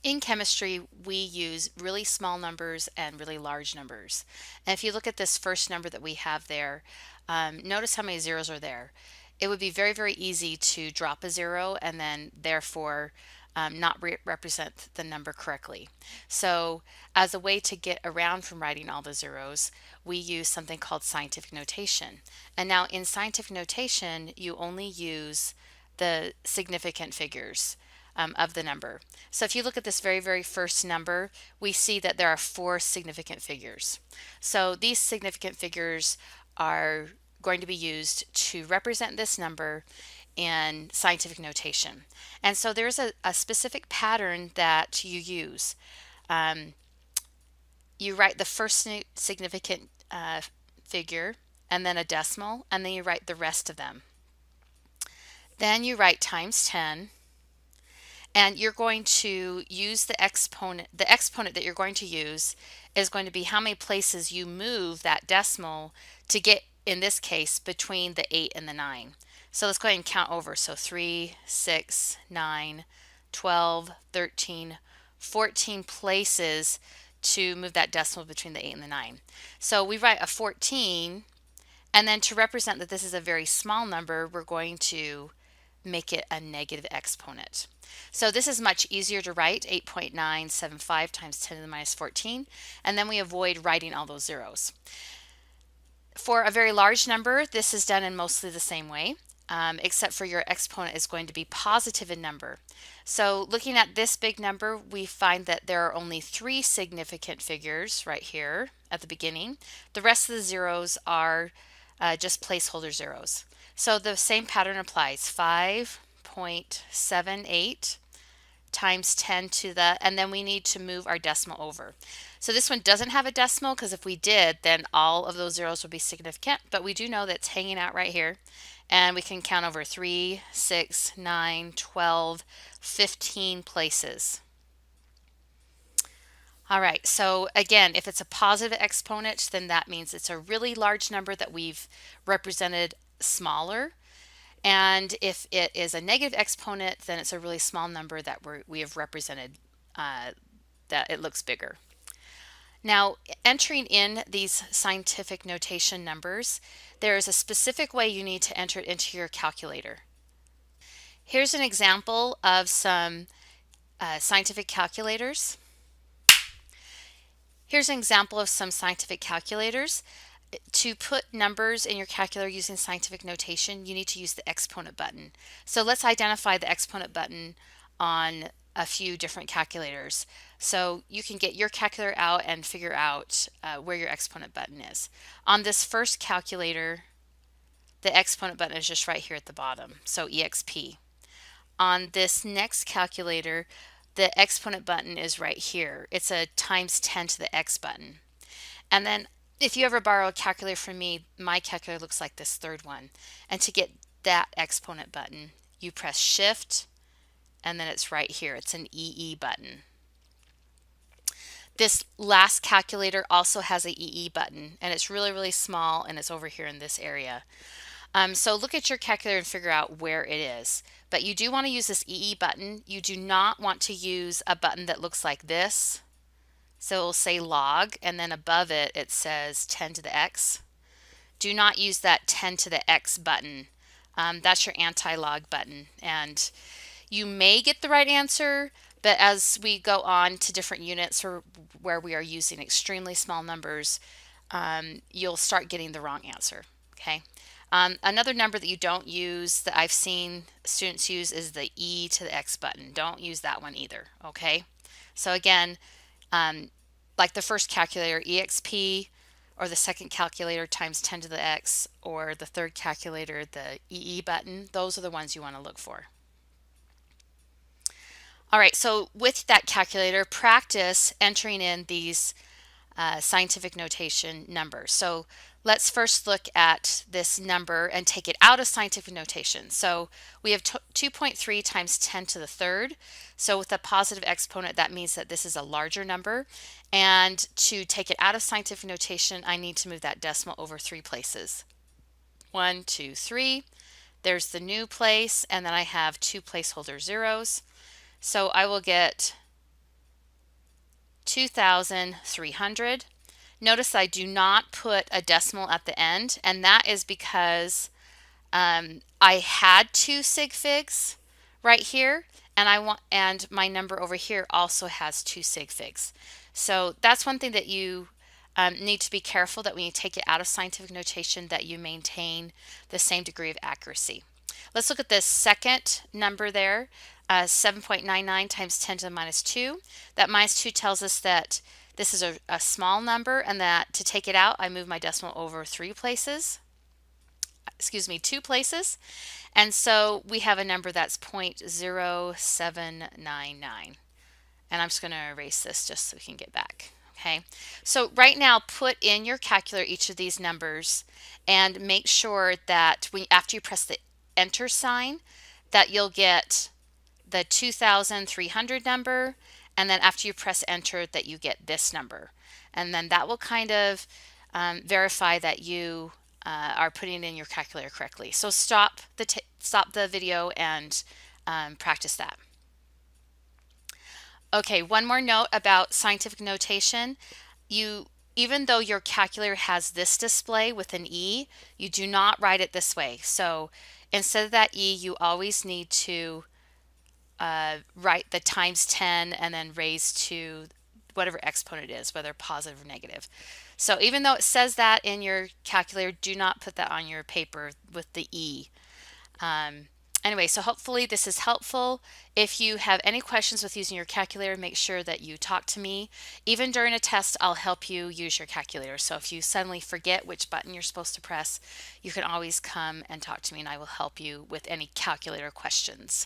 In chemistry, we use really small numbers and really large numbers. And if you look at this first number that we have there, notice how many zeros are there. It would be very, very easy to drop a zero and then therefore not represent the number correctly. So as a way to get around from writing all the zeros, we use something called scientific notation. And now in scientific notation, you only use the significant figures of the number. So if you look at this very, very first number, we see that there are four significant figures. So these significant figures are going to be used to represent this number in scientific notation. And so there's a specific pattern that you use. Um, you write the first significant figure and then a decimal, and then you write the rest of them. Then you write times 10, and you're going to use the exponent. The exponent that you're going to use is going to be how many places you move that decimal to get, in this case, between the 8 and the 9. So let's go ahead and count over. So 3, 6, 9, 12, 13, 14 places to move that decimal between the 8 and the 9. So we write a 14, and then to represent that this is a very small number, we're going to make it a negative exponent. So this is much easier to write, 8.975 times 10 to the minus 14, and then we avoid writing all those zeros. For a very large number, this is done in mostly the same way, except for your exponent is going to be positive in number. So looking at this big number, we find that there are only 3 significant figures right here at the beginning. The rest of the zeros are just placeholder zeros. So the same pattern applies, 5.78 times 10 to the, and then we need to move our decimal over. So this one doesn't have a decimal because if we did, then all of those zeros would be significant, but we do know that it's hanging out right here. And we can count over 3, 6, 9, 12, 15 places. All right, so again, if it's a positive exponent, then that means it's a really large number that we've represented smaller. And if it is a negative exponent, then it's a really small number that we have represented that it looks bigger. Now, entering in these scientific notation numbers, there is a specific way you need to enter it into your calculator. Here's an example of some scientific calculators. Here's an example of some scientific calculators. To put numbers in your calculator using scientific notation, you need to use the exponent button. So let's identify the exponent button on a few different calculators. So you can get your calculator out and figure out where your exponent button is. On this first calculator, the exponent button is just right here at the bottom, so EXP. On this next calculator, the exponent button is right here. It's a times 10 to the X button. And then if you ever borrow a calculator from me, my calculator looks like this third one. And to get that exponent button, you press Shift, and then it's right here. It's an EE button. This last calculator also has a EE button, and it's really, really small, and it's over here in this area. So look at your calculator and figure out where it is. But you do want to use this EE button. You do not want to use a button that looks like this. So it will say log, and then above it, it says 10 to the X. Do not use that 10 to the X button. That's your anti-log button. And you may get the right answer, but as we go on to different units or where we are using extremely small numbers, you'll start getting the wrong answer. Okay. Another number that you don't use that I've seen students use is the E to the X button. Don't use that one either. Okay. So again, like the first calculator, EXP, or the second calculator times 10 to the X, or the third calculator, the EE button, those are the ones you want to look for. All right, so with that calculator, practice entering in these scientific notation numbers. So let's first look at this number and take it out of scientific notation. So we have 2.3 times 10 to the third. So with a positive exponent, that means that this is a larger number. And to take it out of scientific notation, I need to move that decimal over 3 places. 1, 2, 3. There's the new place, and then I have 2 placeholder zeros. So I will get 2,300. Notice I do not put a decimal at the end, and that is because I had two sig figs right here, and and my number over here also has two sig figs. So that's one thing that you need to be careful, that when you take it out of scientific notation, that you maintain the same degree of accuracy. Let's look at this second number there, 7.99 times 10 to the minus 2. That minus 2 tells us that this is a small number, and that to take it out, I move my decimal over two places. And so we have a number that's 0.0799. And I'm just going to erase this just so we can get back. Okay, so right now put in your calculator each of these numbers and make sure that after you press the enter sign, that you'll get the 2,300 number, and then after you press enter that you get this number. And then that will kind of verify that you are putting in your calculator correctly. So stop the video and practice that. Okay, one more note about scientific notation. Even though your calculator has this display with an E, you do not write it this way. So instead of that E, you always need to write the times 10 and then raise to whatever exponent it is, whether positive or negative. So even though it says that in your calculator, do not put that on your paper with the E. Anyway, so hopefully this is helpful. If you have any questions with using your calculator, make sure that you talk to me. Even during a test, I'll help you use your calculator. So if you suddenly forget which button you're supposed to press, you can always come and talk to me, and I will help you with any calculator questions.